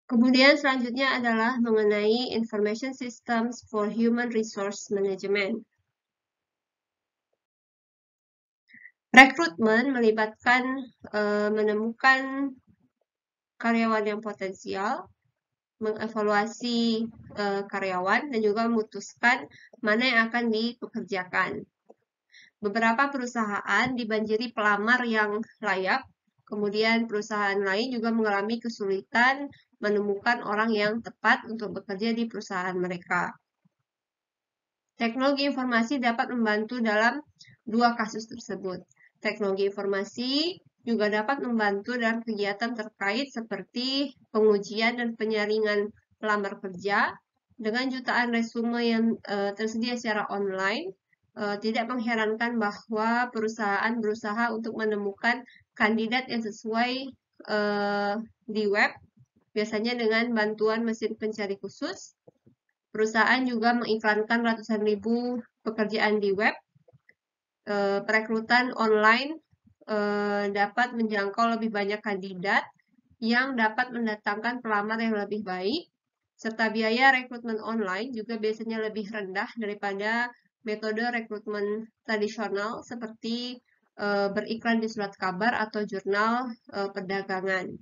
Kemudian selanjutnya adalah mengenai Information Systems for Human Resource Management. Rekrutmen melibatkan menemukan karyawan yang potensial, mengevaluasi karyawan, dan juga memutuskan mana yang akan dipekerjakan. Beberapa perusahaan dibanjiri pelamar yang layak, kemudian perusahaan lain juga mengalami kesulitan menemukan orang yang tepat untuk bekerja di perusahaan mereka. Teknologi informasi dapat membantu dalam dua kasus tersebut. Teknologi informasi juga dapat membantu dalam kegiatan terkait seperti pengujian dan penyaringan pelamar kerja dengan jutaan resume yang tersedia secara online. Tidak mengherankan bahwa perusahaan berusaha untuk menemukan kandidat yang sesuai di web, biasanya dengan bantuan mesin pencari khusus. Perusahaan juga mengiklankan ratusan ribu pekerjaan di web. Perekrutan online dapat menjangkau lebih banyak kandidat yang dapat mendatangkan pelamar yang lebih baik, serta biaya rekrutmen online juga biasanya lebih rendah daripada metode rekrutmen tradisional seperti beriklan di surat kabar atau jurnal perdagangan.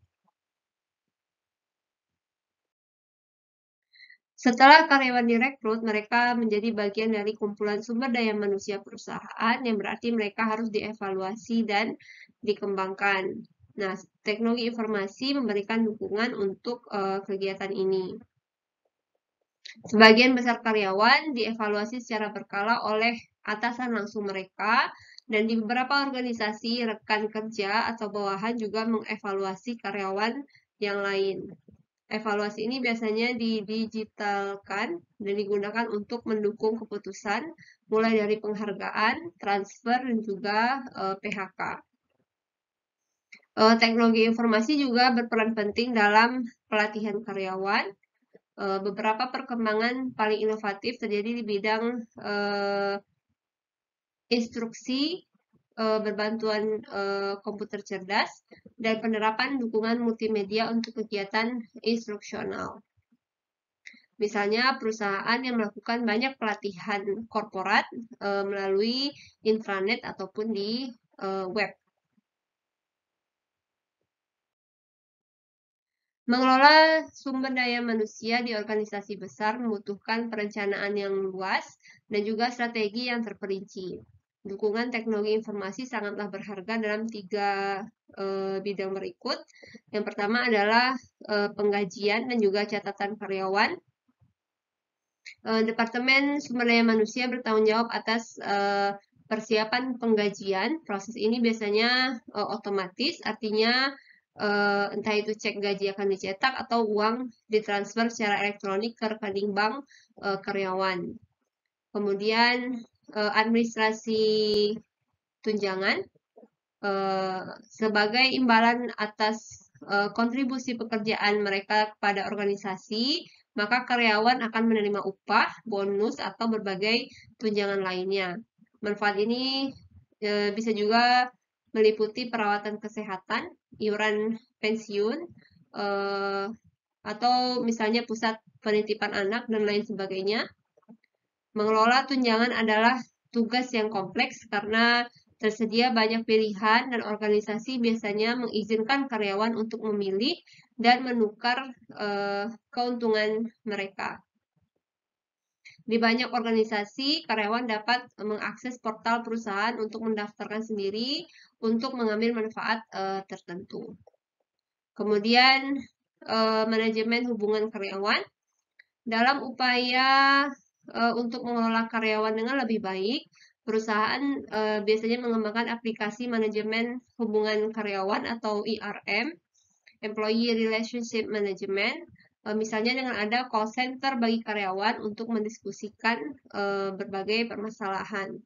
Setelah karyawan direkrut, mereka menjadi bagian dari kumpulan sumber daya manusia perusahaan, yang berarti mereka harus dievaluasi dan dikembangkan. Nah, teknologi informasi memberikan dukungan untuk kegiatan ini. Sebagian besar karyawan dievaluasi secara berkala oleh atasan langsung mereka, dan di beberapa organisasi rekan kerja atau bawahan juga mengevaluasi karyawan yang lain. Evaluasi ini biasanya didigitalkan dan digunakan untuk mendukung keputusan, mulai dari penghargaan, transfer, dan juga PHK. Teknologi informasi juga berperan penting dalam pelatihan karyawan. Beberapa perkembangan paling inovatif terjadi di bidang instruksi berbantuan komputer cerdas dan penerapan dukungan multimedia untuk kegiatan instruksional. Misalnya perusahaan yang melakukan banyak pelatihan korporat melalui intranet ataupun di web. Mengelola sumber daya manusia di organisasi besar membutuhkan perencanaan yang luas dan juga strategi yang terperinci. Dukungan teknologi informasi sangatlah berharga dalam 3 bidang berikut. Yang pertama adalah penggajian dan juga catatan karyawan. Departemen Sumber Daya Manusia bertanggung jawab atas persiapan penggajian. Proses ini biasanya otomatis, artinya entah itu cek gaji akan dicetak atau uang ditransfer secara elektronik ke rekening bank karyawan. Kemudian administrasi tunjangan sebagai imbalan atas kontribusi pekerjaan mereka kepada organisasi, maka karyawan akan menerima upah, bonus, atau berbagai tunjangan lainnya. Manfaat ini bisa juga meliputi perawatan kesehatan, iuran pensiun, atau misalnya pusat penitipan anak, dan lain sebagainya. Mengelola tunjangan adalah tugas yang kompleks karena tersedia banyak pilihan dan organisasi biasanya mengizinkan karyawan untuk memilih dan menukar keuntungan mereka. Di banyak organisasi, karyawan dapat mengakses portal perusahaan untuk mendaftarkan sendiri untuk mengambil manfaat tertentu. Kemudian, manajemen hubungan karyawan. Dalam upaya untuk mengelola karyawan dengan lebih baik, perusahaan biasanya mengembangkan aplikasi manajemen hubungan karyawan atau ERM, Employee Relationship Management, misalnya dengan ada call center bagi karyawan untuk mendiskusikan berbagai permasalahan.